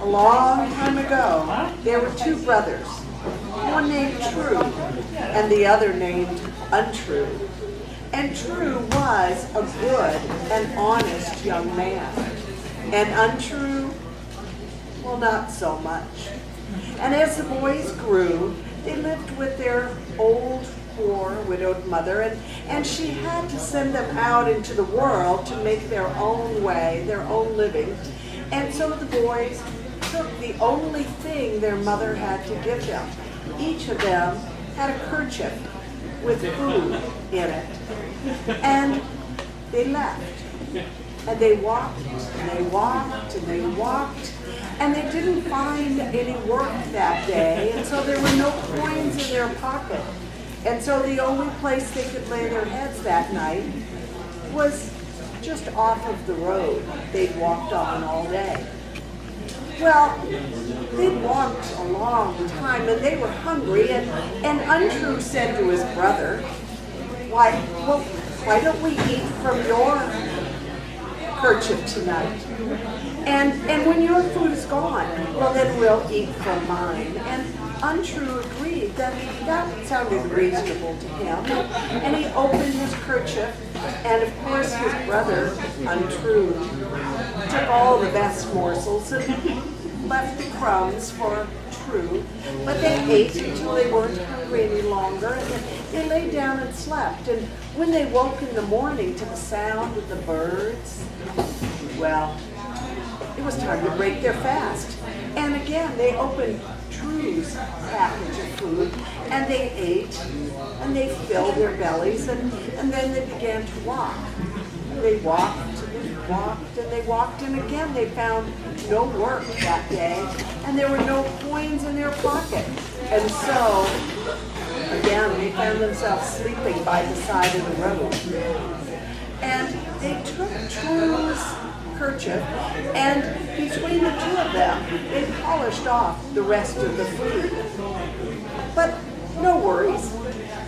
A long time ago, there were two brothers, one named True and the other named Untrue. And True was a good and honest young man. And Untrue, well, not so much. And as the boys grew, they lived with their old, poor, widowed mother, and she had to send them out into the world to make their own way, their own living. And so the boys took the only thing their mother had to give them. Each of them had a kerchief with food in it. And they left. And they walked, and they walked, and they walked, and they didn't find any work that day, and so there were no coins in their pocket. And so the only place they could lay their heads that night was just off of the road they'd walked on all day. Well, they'd walked a long time, and they were hungry, and Untrue said to his brother, why don't we eat from your kerchief tonight? And when your food is gone, well, then we'll eat from mine. And Untrue agreed that sounded reasonable to him. And he opened his kerchief, and of course his brother, Untrue, took all the best morsels and left the crumbs for True. But they ate until they weren't hungry any longer, and then they lay down and slept. And when they woke in the morning to the sound of the birds, well, it was time to break their fast. And again, they opened True's package of food, and they ate, and they filled their bellies, and then they began to walk. They walked, and they walked, and they walked, and again they found no work that day, and there were no coins in their pocket. And so, again, they found themselves sleeping by the side of the road. And they took True's kerchief, and between the two of them, they polished off the rest of the food. But no worries,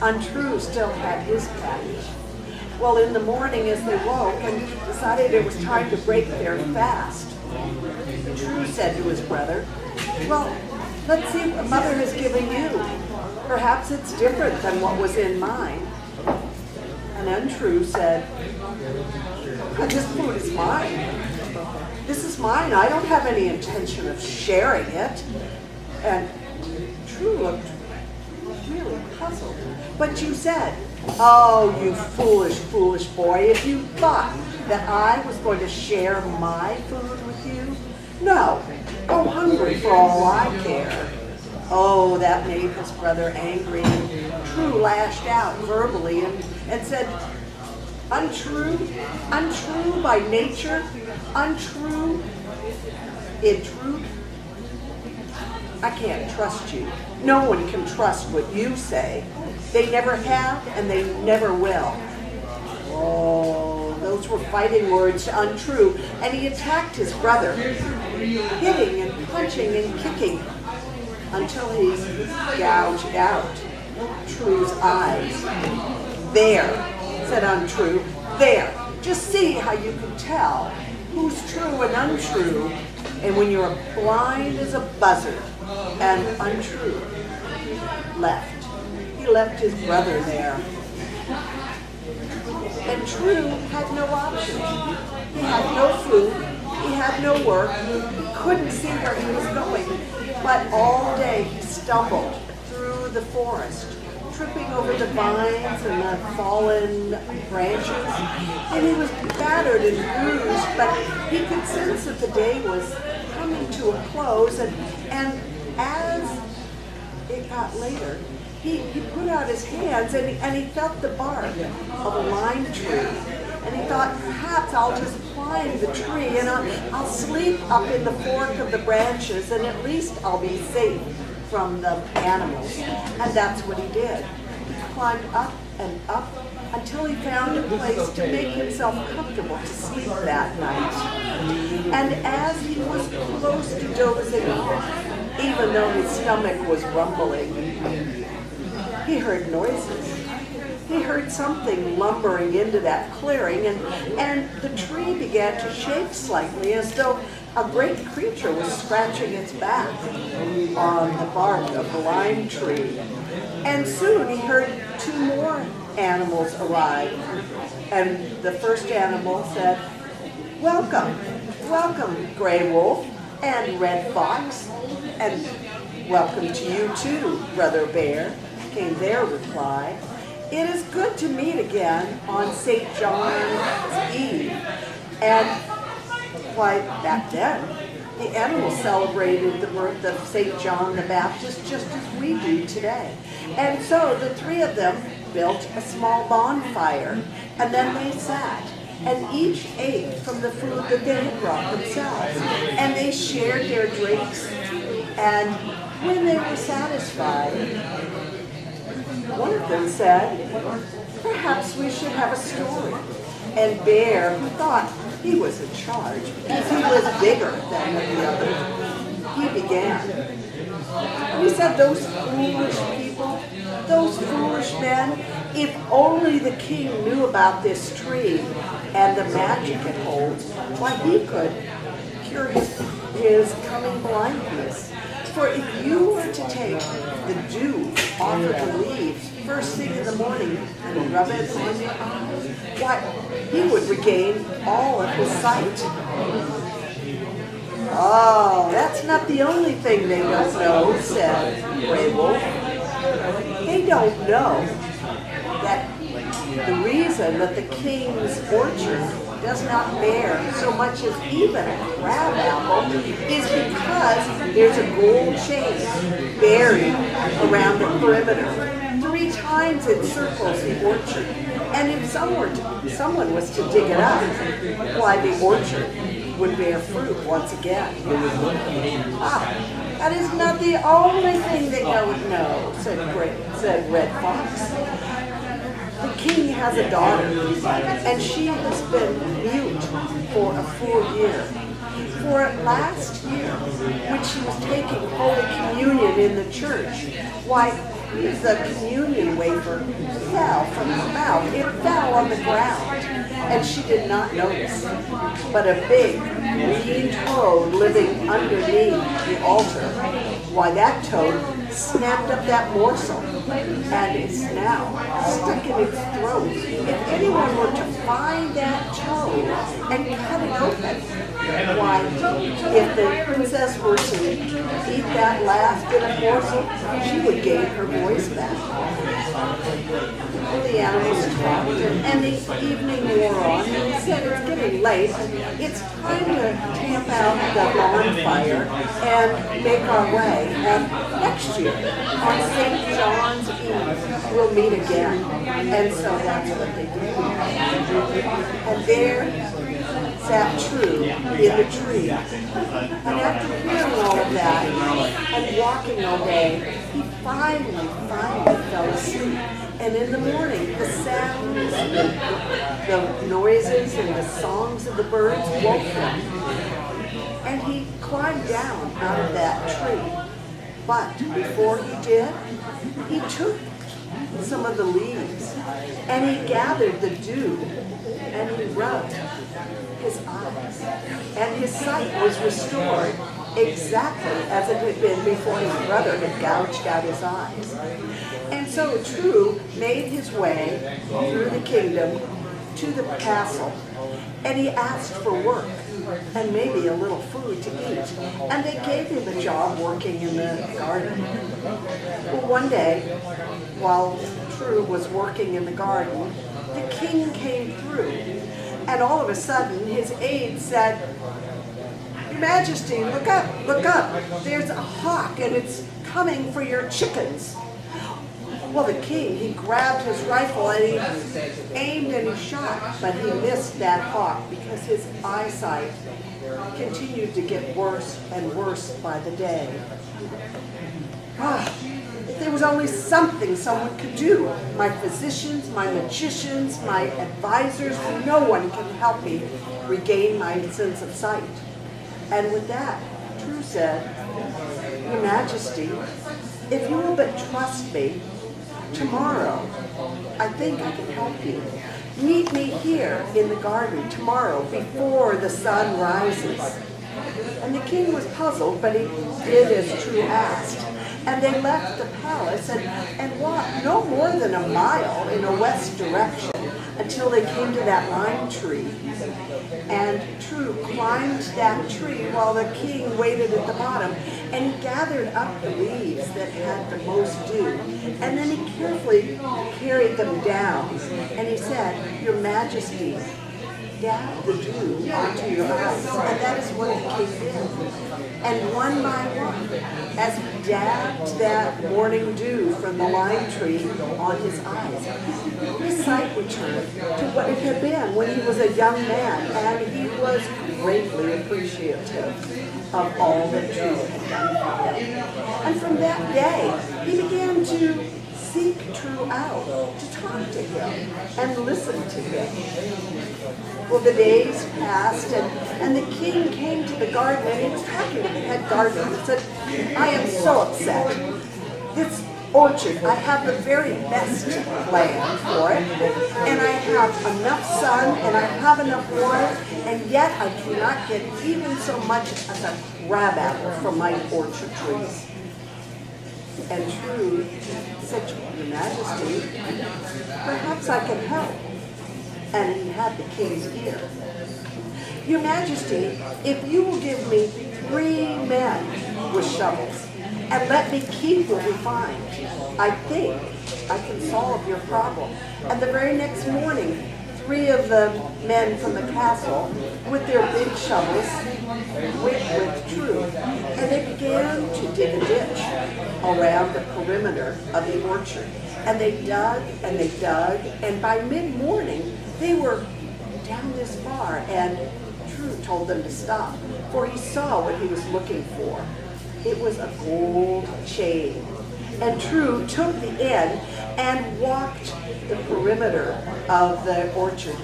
Untrue still had his package. Well, in the morning as they woke and decided it was time to break their fast, True said to his brother, well, let's see what Mother has given you. Perhaps it's different than what was in mine. And Untrue said, this food is mine. This is mine. I don't have any intention of sharing it. And True looked really puzzled. But you said, oh, you foolish, foolish boy, if you thought that I was going to share my food with you, no, go hungry for all I care. Oh, that made his brother angry. True lashed out verbally and said, Untrue by nature, untrue in truth. I can't trust you. No one can trust what you say. They never have and they never will. Oh, those were fighting words to Untrue, and he attacked his brother, hitting and punching and kicking until he gouged out True's eyes. There, said Untrue, there. Just see how you can tell who's true and untrue, and when you're blind as a buzzard. And Untrue left. He left his brother there. And True had no option. He had no food. He had no work. He couldn't see where he was going. But all day he stumbled through the forest, tripping over the vines and the fallen branches. And he was battered and bruised, but he could sense that the day was coming to a close. And as it got later, he put out his hands and he felt the bark of a lime tree. And he thought, perhaps I'll just climb the tree and I'll sleep up in the fork of the branches, and at least I'll be safe from the animals. And that's what he did. He climbed up and up until he found a place to make himself comfortable to sleep that night. And as he was close to dozing off, even though his stomach was rumbling, he heard noises. He heard something lumbering into that clearing, and the tree began to shake slightly as though a great creature was scratching its back on the bark of the lime tree. And soon he heard two more animals arrive. And the first animal said, "Welcome, welcome, Gray Wolf and Red Fox, and welcome to you too, Brother Bear," came their reply. "It is good to meet again on St. John's Eve." And why, back then, the animals celebrated the birth of St. John the Baptist just as we do today. And so the three of them built a small bonfire, and then they sat, and each ate from the food that they had brought themselves. And they shared their drinks, and when they were satisfied, one of them said, "Perhaps we should have a story." And Bear, who thought he was in charge because he was bigger than the others, he began. He said, "Those foolish people, those foolish men, if only the king knew about this tree and the magic it holds, why he could cure his coming blindness. For if you were to take the dew off of the leaves first thing in the morning and rub it on your eyes, why, he would regain all of his sight." "Oh, that's not the only thing they don't know," said Gray Wolf. "They don't know that the reason that the king's orchard does not bear so much as even a crab apple is because there's a gold chain buried around the perimeter. 3 times it circles the orchard, and if someone was to dig it up, why, the orchard would bear fruit once again." "Ah, that is not the only thing they don't know," said Red Fox. "The king has a daughter, and she has been mute for a full year. For last year, when she was taking Holy Communion in the church, why, the communion wafer fell from her mouth. It fell on the ground, and she did not notice. But a big, green toad living underneath the altar, why, that toad snapped up that morsel, and it's now stuck in its throat. If anyone were to find that toad and cut it open, why, if the princess were to eat that last bit of morsel, she would gain her voice back." Well, the animals talked, and the evening wore on, and he said, "It's getting late. It's time to camp out the bonfire and make our way. And next year, on St. John's Eve, we'll meet again." And so that's what they did. And there sat True in the tree. And after hearing all of that and walking all day, he finally fell asleep. And in the morning, the sounds, the noises, and the songs of the birds woke him. And he climbed down out of that tree. But before he did, he took some of the leaves and he gathered the dew and he rubbed his eyes. And his sight was restored exactly as it had been before his brother had gouged out his eyes. And so True made his way through the kingdom to the castle, and he asked for work and maybe a little food to eat. And they gave him a job working in the garden. Well, one day, while True was working in the garden, the king came through, and all of a sudden his aide said, "Your Majesty, look up, look up. There's a hawk and it's coming for your chickens." Well, the king, he grabbed his rifle and he aimed and he shot, but he missed that hawk because his eyesight continued to get worse and worse by the day. If there was only something someone could do. My physicians, my magicians, my advisors, no one can help me regain my sense of sight. And with that, True said, "Your Majesty, if you will but trust me, tomorrow, I think I can help you. Meet me here in the garden tomorrow before the sun rises." And the king was puzzled, but he did as True asked. And they left the palace and walked no more than a mile in a west direction until they came to that lime tree. And True climbed that tree while the king waited at the bottom, and he gathered up the leaves that had the most dew. And then he carefully carried them down, and he said, "Your Majesty, dab the dew onto your eyes." And that is what the king did. And one by one, as he dabbed that morning dew from the lime tree on his eyes, his sight returned to what it had been when he was a young man, and he was greatly appreciative of all that True had done for him. And from that day, he began to seek True out, to talk to him and listen to him. Well, the days passed, and the king came to the garden, and he was talking to the head gardener and said, "I am so upset. This orchard, I have the very best land for it, and I have enough sun, and I have enough water, and yet I cannot get even so much as a crabapple from my orchard trees." And True said, "Your Majesty, perhaps I can help." And he had the king's ear. "Your Majesty, if you will give me 3 men with shovels and let me keep what we find, I think I can solve your problem." And the very next morning, 3 of the men from the castle, with their big shovels, went with True, and they began to dig a ditch around the perimeter of the orchard. And they dug, and they dug, and by mid-morning, they were down this far, and True told them to stop, for he saw what he was looking for. It was a gold chain. And True took the end and walked the perimeter of the orchard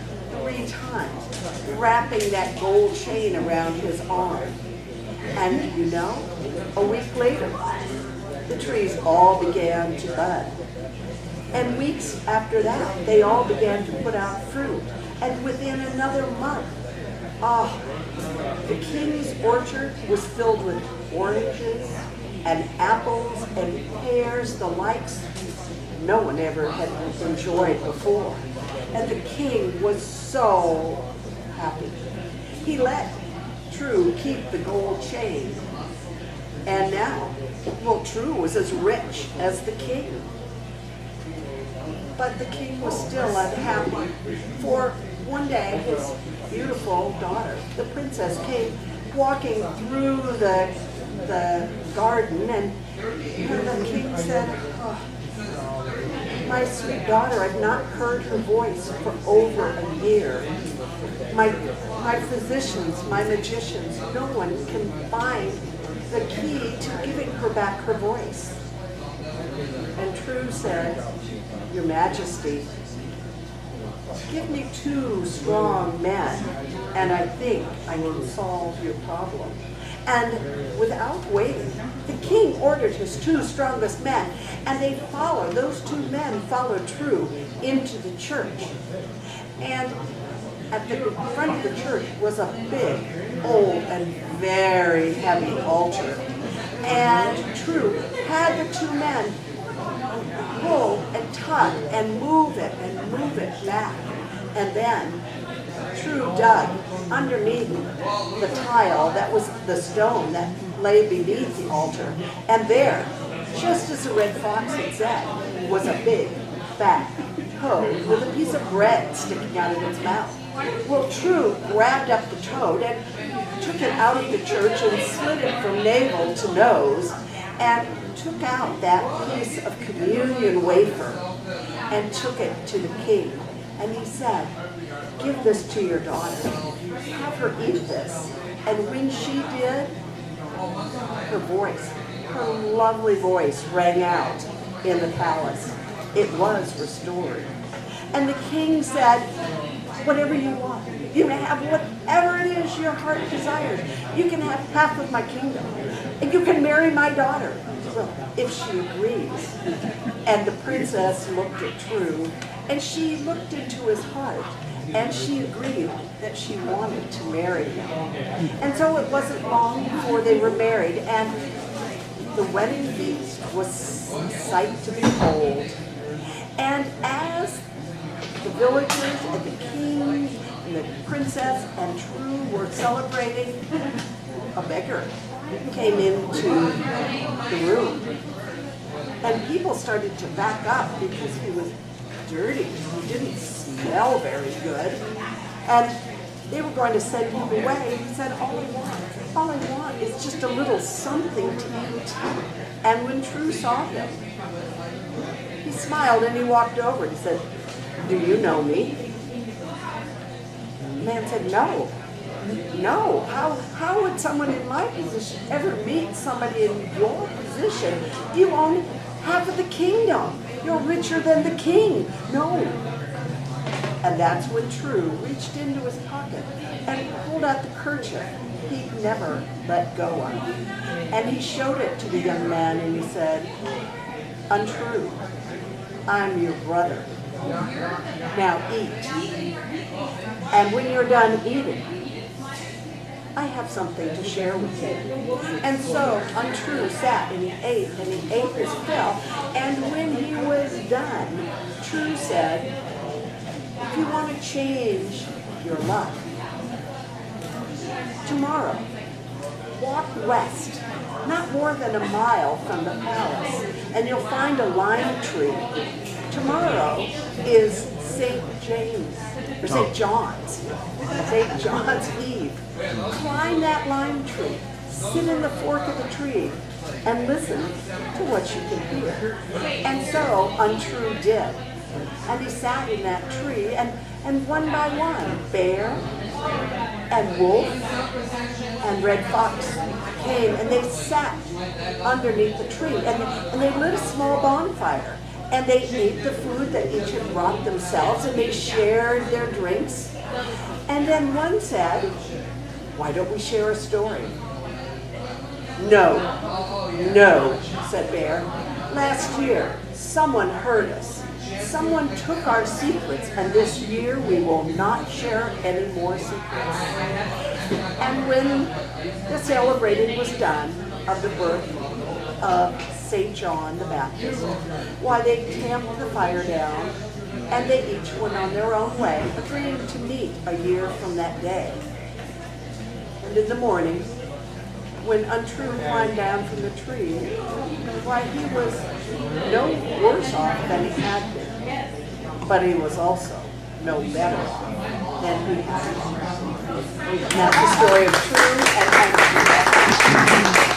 3 times, wrapping that gold chain around his arm. And you know, a week later, the trees all began to bud. And weeks after that, they all began to put out fruit. And within another month, the king's orchard was filled with oranges and apples and pears, the likes no one ever had enjoyed before. And the king was so happy. He let True keep the gold chain. And now, True was as rich as the king. But the king was still unhappy, for one day his beautiful daughter, the princess, came walking through the garden, and the king said, "Oh, my sweet daughter, I've not heard her voice for over a year. My physicians, my magicians, no one can find the key to giving her back her voice." And True said, "Your Majesty, give me 2 strong men, and I think I can solve your problem." And without waiting, the king ordered his 2 strongest men, and those 2 men followed True into the church. And at the front of the church was a big, old, and very heavy altar. And True had the 2 men pull and tug and move it back. And then True dug underneath the tile that was the stone that lay beneath the altar. And there, just as the red fox had said, was a big, fat toad with a piece of bread sticking out of its mouth. Well, True grabbed up the toad and took it out of the church and slid it from navel to nose, and took out that piece of communion wafer and took it to the king. And he said, "Give this to your daughter. Have her eat this." And when she did, her lovely voice rang out in the palace. It was restored. And the king said, "Whatever you want. You may have whatever it is your heart desires. You can have half of my kingdom. And you can marry my daughter." Well, if she agrees. And the princess looked at True, and she looked into his heart, and she agreed that she wanted to marry him. And so it wasn't long before they were married, and the wedding feast was a sight to behold. And as the villagers and the king and the princess and True were celebrating, a beggar came into the room. And people started to back up because he was dirty. He didn't smell very good. And they were going to send him away. He said, all I want is just a little something to eat. And when True saw him, he smiled and he walked over. He said, do you know me? The man said, no. No. How would someone in my position ever meet somebody in your position? You own half of the kingdom. You're richer than the king. No. And that's when True reached into his pocket and pulled out the kerchief he'd never let go of. And he showed it to the young man and he said, Untrue, I'm your brother. Now eat. And when you're done eating, I have something to share with you. And so Untrue sat and he ate his fill. And when he was done, True said, if you want to change your luck, tomorrow, walk west, not more than a mile from the palace, and you'll find a lime tree. Tomorrow is St. John's Eve. Climb that lime tree, sit in the fork of the tree, and listen to what you can hear. And so Untrue did. And he sat in that tree, and one by one, bear and wolf and red fox came, and they sat underneath the tree, and they lit a small bonfire. And they ate the food that each had brought themselves, and they shared their drinks. And then one said, why don't we share a story? No, said Bear. Last year, someone hurt us. Someone took our secrets, and this year we will not share any more secrets. And when the celebrating was done of the birth of St. John the Baptist, why they tamped the fire down, and they each went on their own way, agreeing to meet a year from that day. And in the morning, when Untrue climbed down from the tree, why, he was no worse off than he had been, but he was also no better off than he had been. And that's the story of True and Untrue.